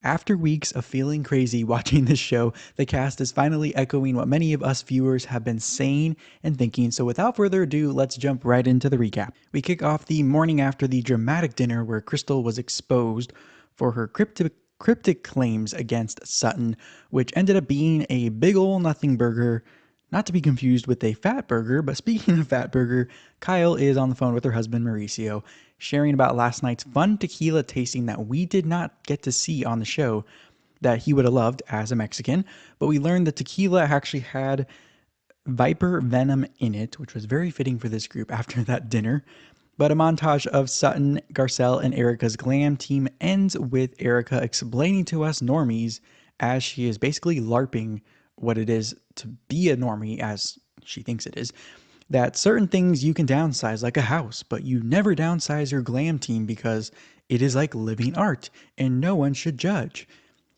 After weeks of feeling crazy watching this show, the cast is finally echoing what many of us viewers have been saying and thinking. So, without further ado, let's jump right into the recap. We kick off the morning after the dramatic dinner where Crystal was exposed for her cryptic claims against Sutton, which ended up being a big ol' nothing burger. Not to be confused with a fat burger, but speaking of fat burger, Kyle is on the phone with her husband Mauricio, sharing about last night's fun tequila tasting that we did not get to see on the show that he would have loved as a Mexican. But we learned that tequila actually had viper venom in it, which was very fitting for this group after that dinner. But a montage of Sutton, Garcelle, and Erika's glam team ends with Erika explaining to us normies as she is basically LARPing what it is to be a normie as she thinks it is, that certain things you can downsize like a house, but you never downsize your glam team because it is like living art and no one should judge.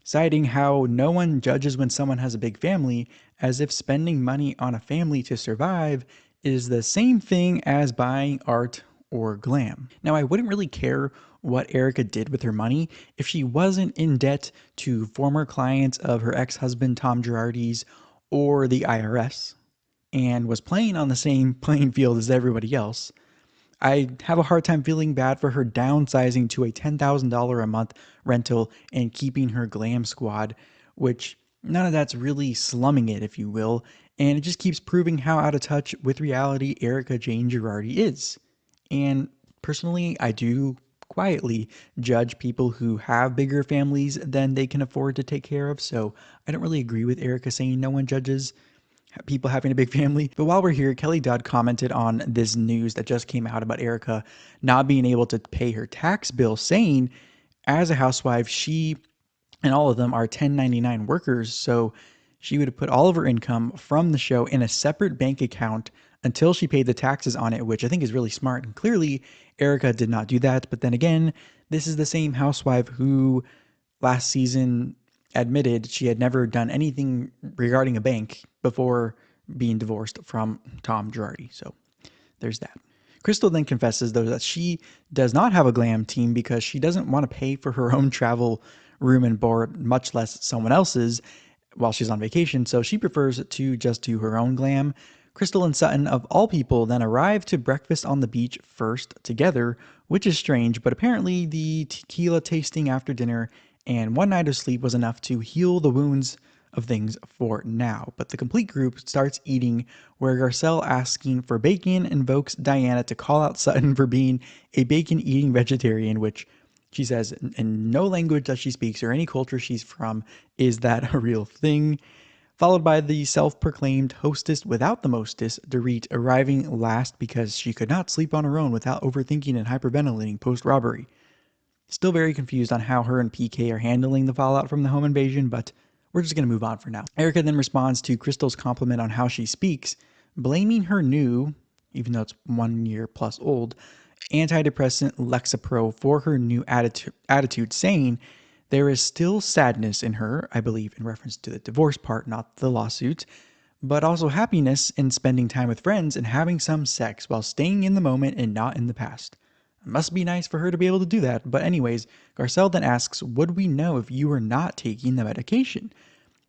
Citing how no one judges when someone has a big family, as if spending money on a family to survive is the same thing as buying art or glam. Now, I wouldn't really care what Erika did with her money if she wasn't in debt to former clients of her ex husband Tom Girardi's or the IRS and was playing on the same playing field as everybody else. I have a hard time feeling bad for her downsizing to a $10,000 a month rental and keeping her glam squad, which none of that's really slumming it, if you will, and it just keeps proving how out of touch with reality Erika Jayne Girardi is. And personally, I do quietly judge people who have bigger families than they can afford to take care of, so I don't really agree with Erika saying no one judges people having a big family. But while we're here, Kelly Dodd commented on this news that just came out about Erika not being able to pay her tax bill, saying, as a housewife, she and all of them are 1099 workers. So she would have put all of her income from the show in a separate bank account until she paid the taxes on it, which I think is really smart. And clearly, Erika did not do that. But then again, this is the same housewife who last season admitted she had never done anything regarding a bank before being divorced from Tom Girardi. So there's that. Crystal then confesses, though, that she does not have a glam team because she doesn't want to pay for her own travel, room, and board, much less someone else's, while she's on vacation, so she prefers to just do her own glam. Crystal and Sutton, of all people, then arrive to breakfast on the beach first together, which is strange, but apparently the tequila tasting after dinner and one night of sleep was enough to heal the wounds of things for now. But the complete group starts eating, where Garcelle asking for bacon invokes Diana to call out Sutton for being a bacon eating vegetarian, which she says in no language that she speaks or any culture she's from is that a real thing. Followed by the self-proclaimed hostess without the mostess, Dorit, arriving last because she could not sleep on her own without overthinking and hyperventilating post-robbery. Still very confused on how her and PK are handling the fallout from the home invasion, but we're just going to move on for now. Erika then responds to Crystal's compliment on how she speaks, blaming her new, even though it's 1 year plus old, antidepressant Lexapro for her new attitude, saying there is still sadness in her, I believe in reference to the divorce part, not the lawsuit, but also happiness in spending time with friends and having some sex while staying in the moment and not in the past. It must be nice for her to be able to do that. But anyways, Garcelle then asks, would we know if you were not taking the medication?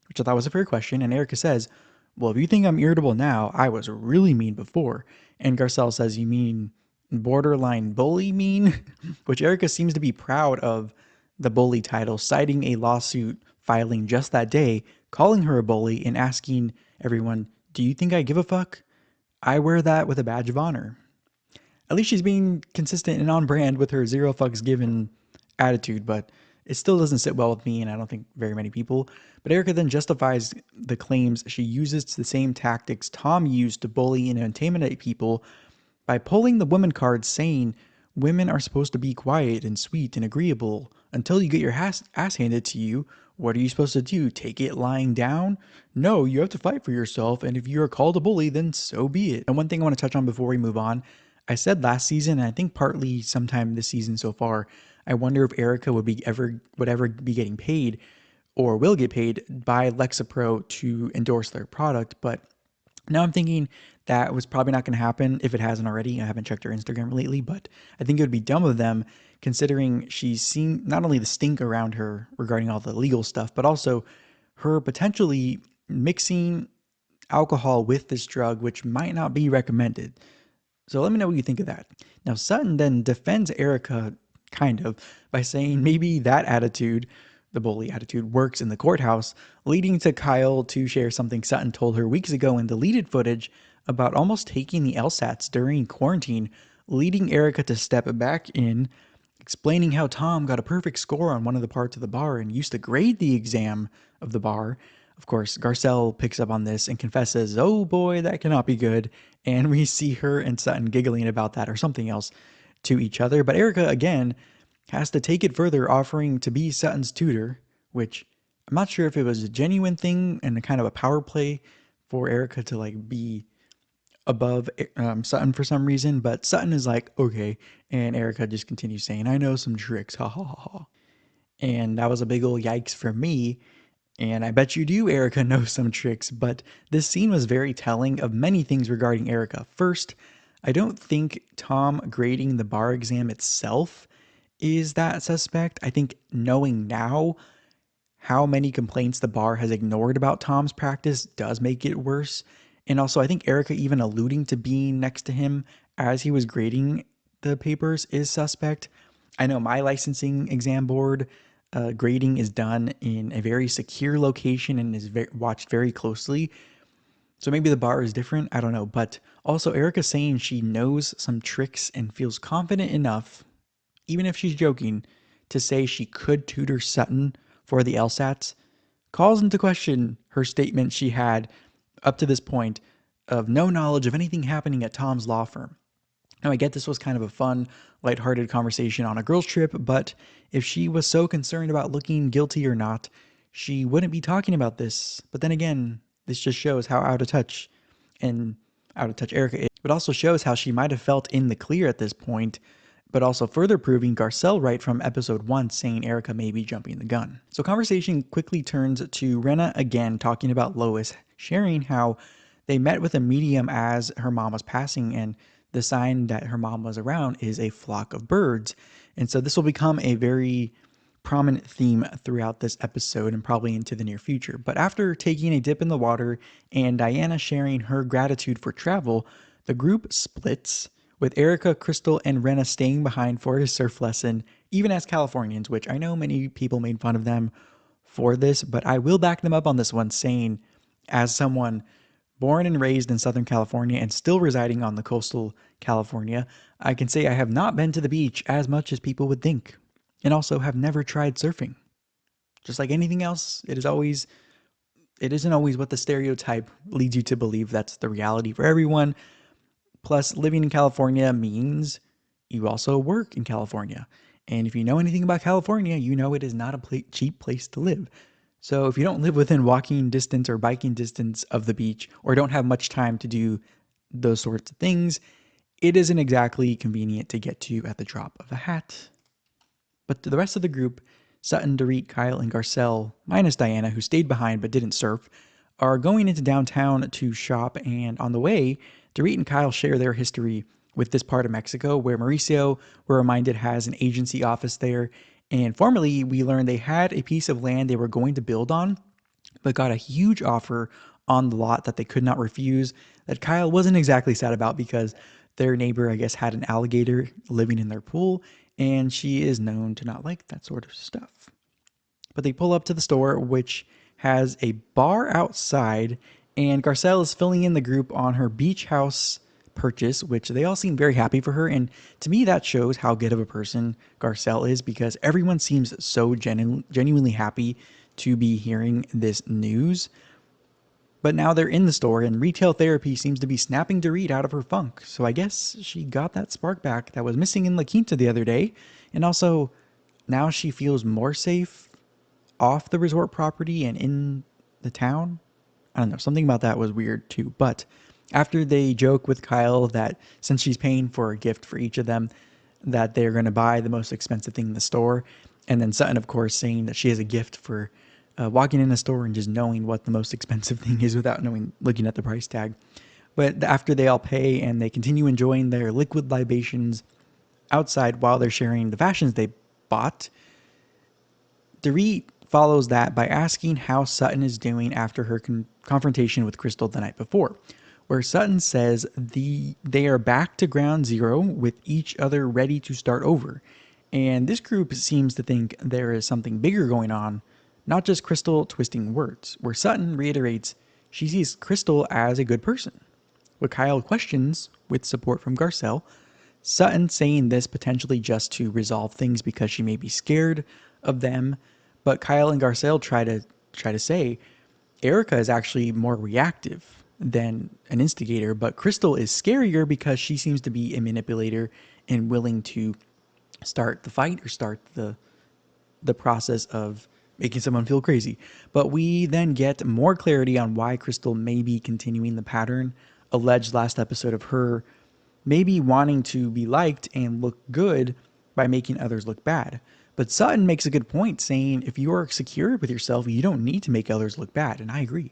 Which I thought was a fair question. And Erika says, well, if you think I'm irritable now, I was really mean before. And Garcelle says, you mean borderline bully mean? Which Erika seems to be proud of the bully title, citing a lawsuit filing just that day, calling her a bully and asking everyone, do you think I give a fuck? I wear that with a badge of honor. At least she's being consistent and on brand with her zero fucks given attitude, but it still doesn't sit well with me, and I don't think very many people. But Erika then justifies the claims she uses the same tactics Tom used to bully and intimidate people by pulling the women card, saying women are supposed to be quiet and sweet and agreeable until you get your ass handed to you. What are you supposed to do? Take it lying down? No, you have to fight for yourself, and if you're called a bully, then so be it. And one thing I want to touch on before we move on, I said last season, and I think partly sometime this season so far, I wonder if Erika would ever be getting paid or will get paid by Lexapro to endorse their product, but Now I'm thinking that was probably not going to happen if it hasn't already. I haven't checked her Instagram lately, but I think it would be dumb of them considering she's seen not only the stink around her regarding all the legal stuff, but also her potentially mixing alcohol with this drug, which might not be recommended. So let me know what you think of that. Now, Sutton then defends Erika, kind of, by saying maybe that attitude, the bully attitude, works in the courthouse, leading to Kyle to share something Sutton told her weeks ago in deleted footage about almost taking the LSATs during quarantine, leading Erika to step back in, explaining how Tom got a perfect score on one of the parts of the bar and used to grade the exam of the bar. Of course, Garcelle picks up on this and confesses, oh boy, that cannot be good. And we see her and Sutton giggling about that or something else to each other. But Erika, again, has to take it further, offering to be Sutton's tutor, which I'm not sure if it was a genuine thing and a kind of a power play for Erika to like be above Sutton for some reason, but Sutton is like, okay. And Erika just continues saying, I know some tricks. Ha ha ha ha. And that was a big old yikes for me. And I bet you do, Erika, know some tricks, but this scene was very telling of many things regarding Erika. First, I don't think Tom grading the bar exam itself is that suspect. I think knowing now how many complaints the bar has ignored about Tom's practice does make it worse. And also, I think Erika even alluding to being next to him as he was grading the papers is suspect. I know my licensing exam board grading is done in a very secure location and is watched very closely. So maybe the bar is different. I don't know. But also, Erika saying she knows some tricks and feels confident enough, even if she's joking, to say she could tutor Sutton for the LSATs calls into question her statement she had up to this point of no knowledge of anything happening at Tom's law firm. Now, I get this was kind of a fun, lighthearted conversation on a girls' trip, but if she was so concerned about looking guilty or not, she wouldn't be talking about this. But then again, this just shows how out of touch Erika is, but also shows how she might have felt in the clear at this point, but also further proving Garcelle right from episode 1 saying Erika may be jumping the gun. So conversation quickly turns to Rinna again talking about Lois, sharing how they met with a medium as her mom was passing, and the sign that her mom was around is a flock of birds. And so this will become a very prominent theme throughout this episode and probably into the near future. But after taking a dip in the water and Diana sharing her gratitude for travel, the group splits, with Erika, Crystal, and Rinna staying behind for his surf lesson, even as Californians, which I know many people made fun of them for this, but I will back them up on this one, saying, as someone born and raised in Southern California and still residing on the coastal California, I can say I have not been to the beach as much as people would think, and also have never tried surfing. Just like anything else, it isn't always what the stereotype leads you to believe that's the reality for everyone. Plus, living in California means you also work in California. And if you know anything about California, you know it is not a cheap place to live. So if you don't live within walking distance or biking distance of the beach, or don't have much time to do those sorts of things, it isn't exactly convenient to get to at the drop of a hat. But to the rest of the group, Sutton, Dorit, Kyle, and Garcelle, minus Diana, who stayed behind but didn't surf, are going into downtown to shop, and on the way, Dorit and Kyle share their history with this part of Mexico where Mauricio, we're reminded, has an agency office there. And formerly, we learned they had a piece of land they were going to build on, but got a huge offer on the lot that they could not refuse, that Kyle wasn't exactly sad about because their neighbor, I guess, had an alligator living in their pool, and she is known to not like that sort of stuff. But they pull up to the store, which has a bar outside, and Garcelle is filling in the group on her beach house purchase, which they all seem very happy for her. And to me, that shows how good of a person Garcelle is, because everyone seems so genuinely happy to be hearing this news. But now they're in the store, and retail therapy seems to be snapping Dorit out of her funk. So I guess she got that spark back that was missing in La Quinta the other day. And also, now she feels more safe off the resort property and in the town. I don't know, something about that was weird too. But after they joke with Kyle that since she's paying for a gift for each of them, that they're going to buy the most expensive thing in the store. And then Sutton, of course, saying that she has a gift for walking in a store and just knowing what the most expensive thing is without looking at the price tag. But after they all pay and they continue enjoying their liquid libations outside while they're sharing the fashions they bought, Dorit follows that by asking how Sutton is doing after her confrontation with Crystal the night before, where Sutton says they are back to ground zero with each other ready to start over. And this group seems to think there is something bigger going on, not just Crystal twisting words, where Sutton reiterates she sees Crystal as a good person. What Kyle questions, with support from Garcelle, Sutton saying this potentially just to resolve things because she may be scared of them, but Kyle and Garcelle try to say Erika is actually more reactive than an instigator, but Crystal is scarier because she seems to be a manipulator and willing to start the fight or start the process of making someone feel crazy. But we then get more clarity on why Crystal may be continuing the pattern alleged last episode of her maybe wanting to be liked and look good by making others look bad. But Sutton makes a good point saying if you are secure with yourself, you don't need to make others look bad, and I agree.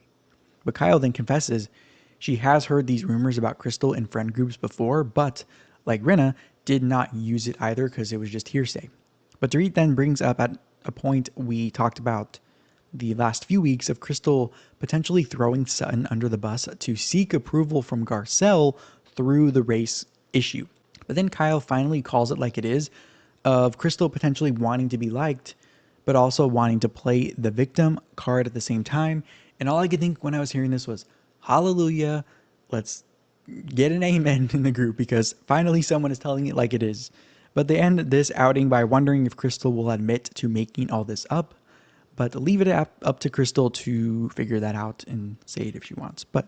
But Kyle then confesses she has heard these rumors about Crystal in friend groups before, but, like Rinna, did not use it either because it was just hearsay. But Dorit then brings up at a point we talked about the last few weeks of Crystal potentially throwing Sutton under the bus to seek approval from Garcelle through the race issue. But then Kyle finally calls it like it is, of Crystal potentially wanting to be liked, but also wanting to play the victim card at the same time. And all I could think when I was hearing this was, hallelujah, let's get an amen in the group because finally someone is telling it like it is. But they end this outing by wondering if Crystal will admit to making all this up, but leave it up to Crystal to figure that out and say it if she wants. But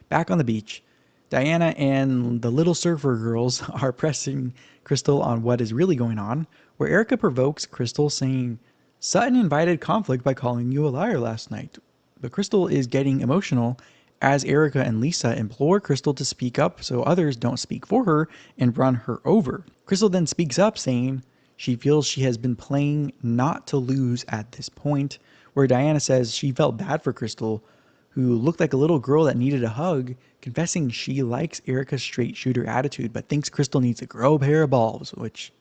back on the beach, Diana and the little surfer girls are pressing Crystal on what is really going on, where Erika provokes Crystal saying, Sutton invited conflict by calling you a liar last night. But Crystal is getting emotional as Erika and Lisa implore Crystal to speak up so others don't speak for her and run her over. Crystal then speaks up saying she feels she has been playing not to lose at this point, where Diana says she felt bad for Crystal, who looked like a little girl that needed a hug, confessing she likes Erika's straight shooter attitude but thinks Crystal needs to grow a pair of balls, which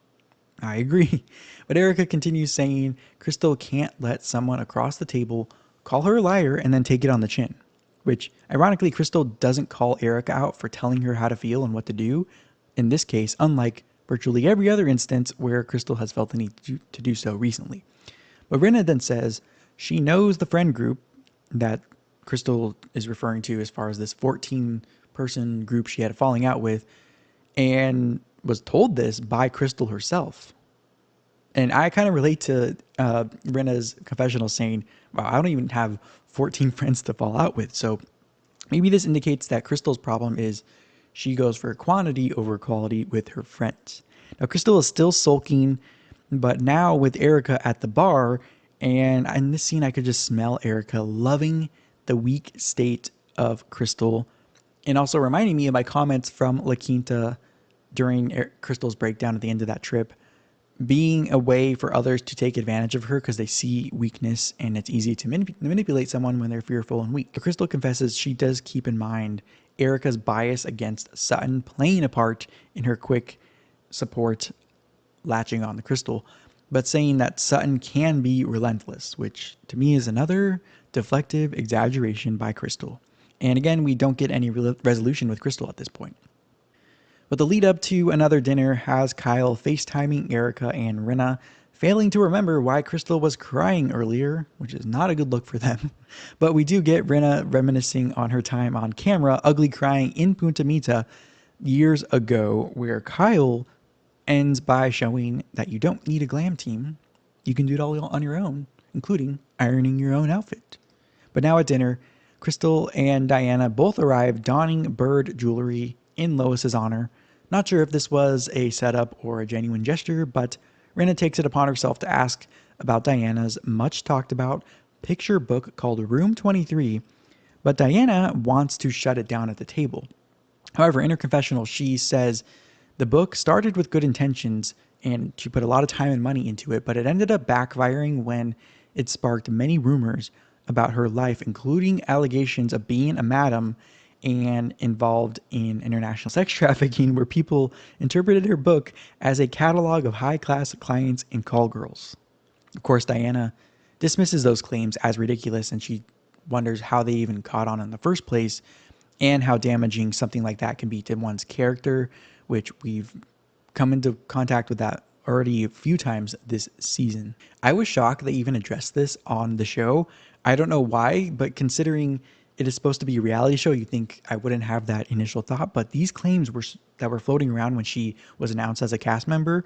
I agree. But Erika continues saying Crystal can't let someone across the table call her a liar and then take it on the chin. Which, ironically, Crystal doesn't call Erika out for telling her how to feel and what to do. In this case, unlike virtually every other instance where Crystal has felt the need to do so recently. But Rinna then says she knows the friend group that Crystal is referring to as far as this 14-person group she had a falling out with, and was told this by Crystal herself. And I kind of relate to Rinna's confessional saying, wow, I don't even have 14 friends to fall out with. So maybe this indicates that Crystal's problem is she goes for quantity over quality with her friends. Now, Crystal is still sulking, but now with Erika at the bar, and in this scene, I could just smell Erika loving the weak state of Crystal, and also reminding me of my comments from La Quinta during Crystal's breakdown at the end of that trip, being a way for others to take advantage of her because they see weakness and it's easy to manipulate someone when they're fearful and weak. But Crystal confesses she does keep in mind Erika's bias against Sutton playing a part in her quick support latching on the Crystal, but saying that Sutton can be relentless, which to me is another deflective exaggeration by Crystal. And again, we don't get any resolution with Crystal at this point. But the lead up to another dinner has Kyle FaceTiming Erika and Rinna, failing to remember why Crystal was crying earlier, which is not a good look for them. But we do get Rinna reminiscing on her time on camera, ugly crying in Punta Mita years ago, where Kyle ends by showing that you don't need a glam team. You can do it all on your own, including ironing your own outfit. But now at dinner, Crystal and Diana both arrive donning bird jewelry in Lois's honor. Not sure if this was a setup or a genuine gesture, but Rinna takes it upon herself to ask about Diana's much talked about picture book called Room 23, but Diana wants to shut it down at the table. However, in her confessional, she says the book started with good intentions and she put a lot of time and money into it, but it ended up backfiring when it sparked many rumors about her life, including allegations of being a madam and involved in international sex trafficking, where people interpreted her book as a catalog of high-class clients and call girls. Of course, Diana dismisses those claims as ridiculous, and she wonders how they even caught on in the first place and how damaging something like that can be to one's character, which we've come into contact with that already a few times this season. I was shocked they even addressed this on the show. I don't know why, but considering it is supposed to be a reality show, you think I wouldn't have that initial thought. But these claims that were floating around when she was announced as a cast member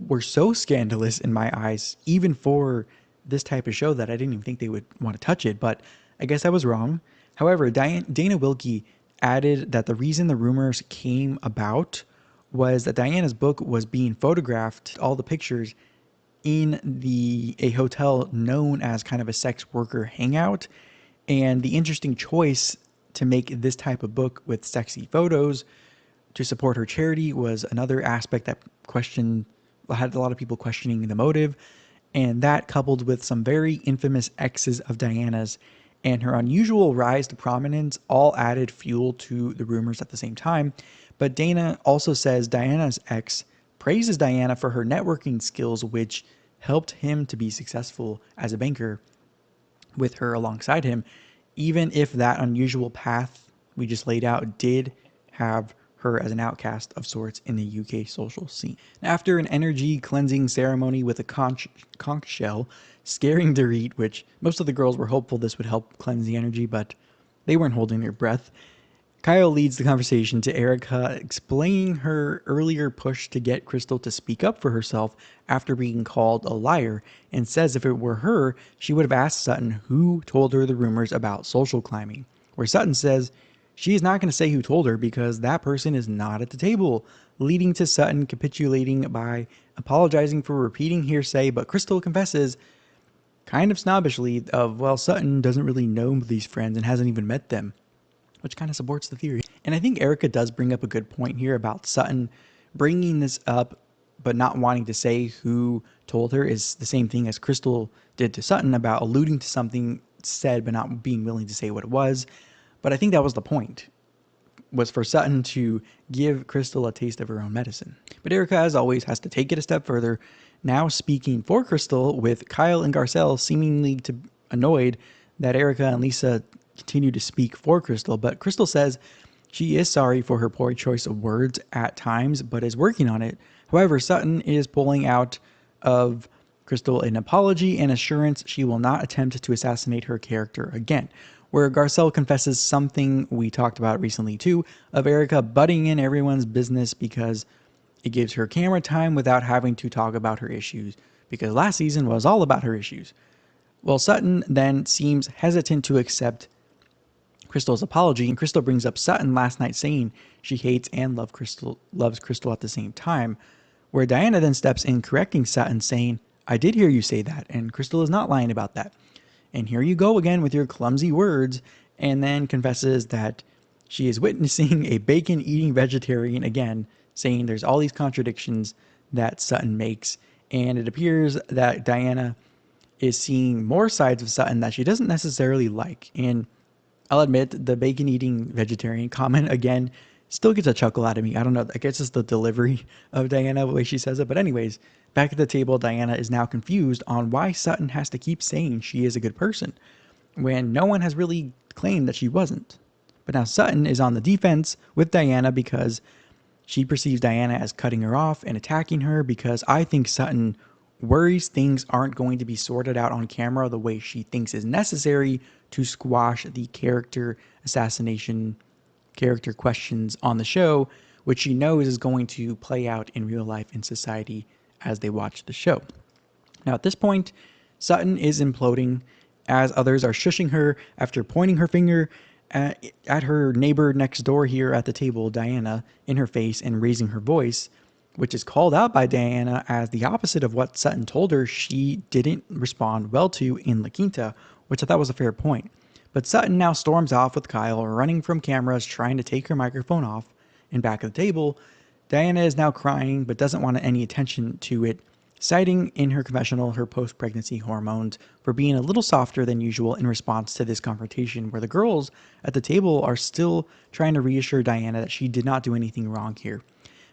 were so scandalous in my eyes, even for this type of show, that I didn't even think they would want to touch it. But I guess I was wrong. However, Dana Wilkie added that the reason the rumors came about was that Diana's book was being photographed, all the pictures, in a hotel known as kind of a sex worker hangout. And the interesting choice to make this type of book with sexy photos to support her charity was another aspect that had a lot of people questioning the motive. And that, coupled with some very infamous exes of Diana's and her unusual rise to prominence, all added fuel to the rumors at the same time. But Dana also says Diana's ex praises Diana for her networking skills, which helped him to be successful as a banker with her alongside him, even if that unusual path we just laid out did have her as an outcast of sorts in the UK social scene. After an energy cleansing ceremony with a conch shell scaring Dorit, which most of the girls were hopeful this would help cleanse the energy, but they weren't holding their breath, Kyle leads the conversation to Erika explaining her earlier push to get Crystal to speak up for herself after being called a liar, and says if it were her, she would have asked Sutton who told her the rumors about social climbing, where Sutton says she is not going to say who told her because that person is not at the table, leading to Sutton capitulating by apologizing for repeating hearsay, but Crystal confesses kind of snobbishly of, well, Sutton doesn't really know these friends and hasn't even met them, which kind of supports the theory. And I think Erika does bring up a good point here about Sutton bringing this up but not wanting to say who told her is the same thing as Crystal did to Sutton about alluding to something said but not being willing to say what it was. But I think that was the point, was for Sutton to give Crystal a taste of her own medicine. But Erika, as always, has to take it a step further, now speaking for Crystal, with Kyle and Garcelle seemingly annoyed that Erika and Lisa continue to speak for Crystal. But Crystal says she is sorry for her poor choice of words at times, but is working on it. However, Sutton is pulling out of Crystal an apology and assurance she will not attempt to assassinate her character again, where Garcelle confesses something we talked about recently too, of Erika butting in everyone's business because it gives her camera time without having to talk about her issues, because last season was all about her issues. Well, Sutton then seems hesitant to accept Crystal's apology, and Crystal brings up Sutton last night saying she hates and loves Crystal at the same time, where Diana then steps in correcting Sutton, saying, I did hear you say that, and Crystal is not lying about that. And here you go again with your clumsy words, and then confesses that she is witnessing a bacon-eating vegetarian again, saying there's all these contradictions that Sutton makes, and it appears that Diana is seeing more sides of Sutton that she doesn't necessarily like. And I'll admit, the bacon-eating vegetarian comment, again, still gets a chuckle out of me. I don't know, I guess it's the delivery of Diana, the way she says it. But anyways, back at the table, Diana is now confused on why Sutton has to keep saying she is a good person, when no one has really claimed that she wasn't. But now Sutton is on the defense with Diana because she perceives Diana as cutting her off and attacking her, because I think Sutton worries things aren't going to be sorted out on camera the way she thinks is necessary to squash the character assassination, character questions on the show, which she knows is going to play out in real life in society as they watch the show. Now at this point, Sutton is imploding as others are shushing her after pointing her finger at her neighbor next door here at the table, Diana, in her face and raising her voice, which is called out by Diana as the opposite of what Sutton told her she didn't respond well to in La Quinta, which I thought was a fair point. But Sutton now storms off with Kyle, running from cameras, trying to take her microphone off. And back at the table, Diana is now crying, but doesn't want any attention to it, citing in her confessional her post-pregnancy hormones for being a little softer than usual in response to this confrontation, where the girls at the table are still trying to reassure Diana that she did not do anything wrong here.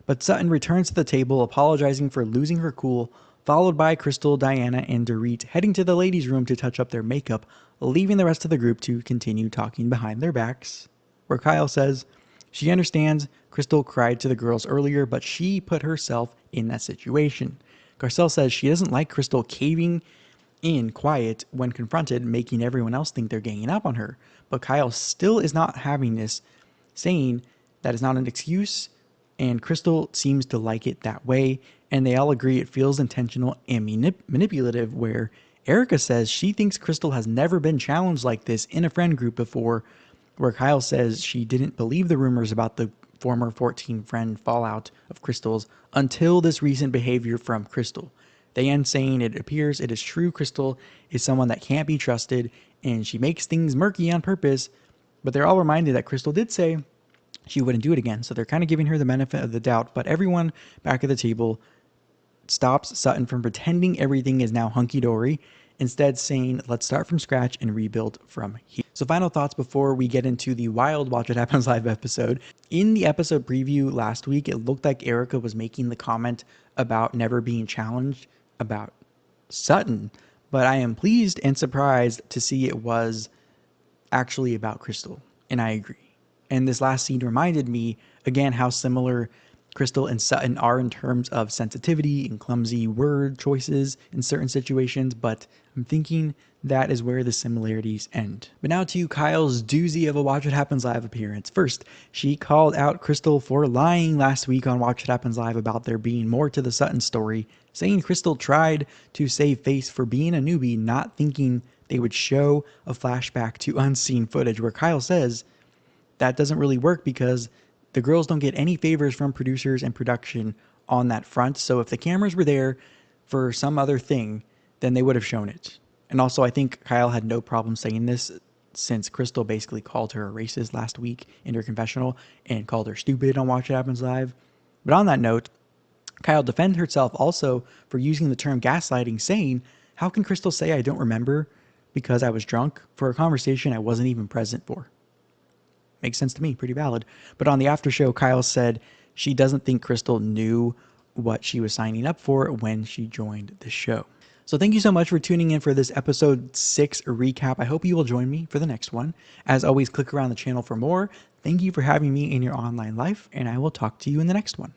But Sutton returns to the table apologizing for losing her cool, followed by Crystal, Diana, and Dorit heading to the ladies' room to touch up their makeup, leaving the rest of the group to continue talking behind their backs. Where Kyle says she understands Crystal cried to the girls earlier, but she put herself in that situation. Garcelle says she doesn't like Crystal caving in quiet when confronted, making everyone else think they're ganging up on her. But Kyle still is not having this, saying that is not an excuse, and Crystal seems to like it that way, and they all agree it feels intentional and manipulative, where Erika says she thinks Crystal has never been challenged like this in a friend group before, where Kyle says she didn't believe the rumors about the former 14 friend fallout of Crystal's until this recent behavior from Crystal. They end saying it appears it is true Crystal is someone that can't be trusted and she makes things murky on purpose, but they're all reminded that Crystal did say she wouldn't do it again, so they're kind of giving her the benefit of the doubt, but everyone back at the table stops Sutton from pretending everything is now hunky-dory, instead saying, let's start from scratch and rebuild from here. So final thoughts before we get into the wild Watch What Happens Live episode. In the episode preview last week, it looked like Erika was making the comment about never being challenged about Sutton, but I am pleased and surprised to see it was actually about Crystal, and I agree. And this last scene reminded me, again, how similar Crystal and Sutton are in terms of sensitivity and clumsy word choices in certain situations, but I'm thinking that is where the similarities end. But now to Kyle's doozy of a Watch What Happens Live appearance. First, she called out Crystal for lying last week on Watch What Happens Live about there being more to the Sutton story, saying Crystal tried to save face for being a newbie, not thinking they would show a flashback to unseen footage, where Kyle says that doesn't really work because the girls don't get any favors from producers and production on that front. So if the cameras were there for some other thing, then they would have shown it. And also, I think Kyle had no problem saying this since Crystal basically called her a racist last week in her confessional and called her stupid on Watch What Happens Live. But on that note, Kyle defended herself also for using the term gaslighting, saying, how can Crystal say I don't remember because I was drunk for a conversation I wasn't even present for? Makes sense to me, pretty valid. But on the after show, Kyle said she doesn't think Crystal knew what she was signing up for when she joined the show. So thank you so much for tuning in for this episode 6 recap. I hope you will join me for the next one. As always, click around the channel for more. Thank you for having me in your online life, and I will talk to you in the next one.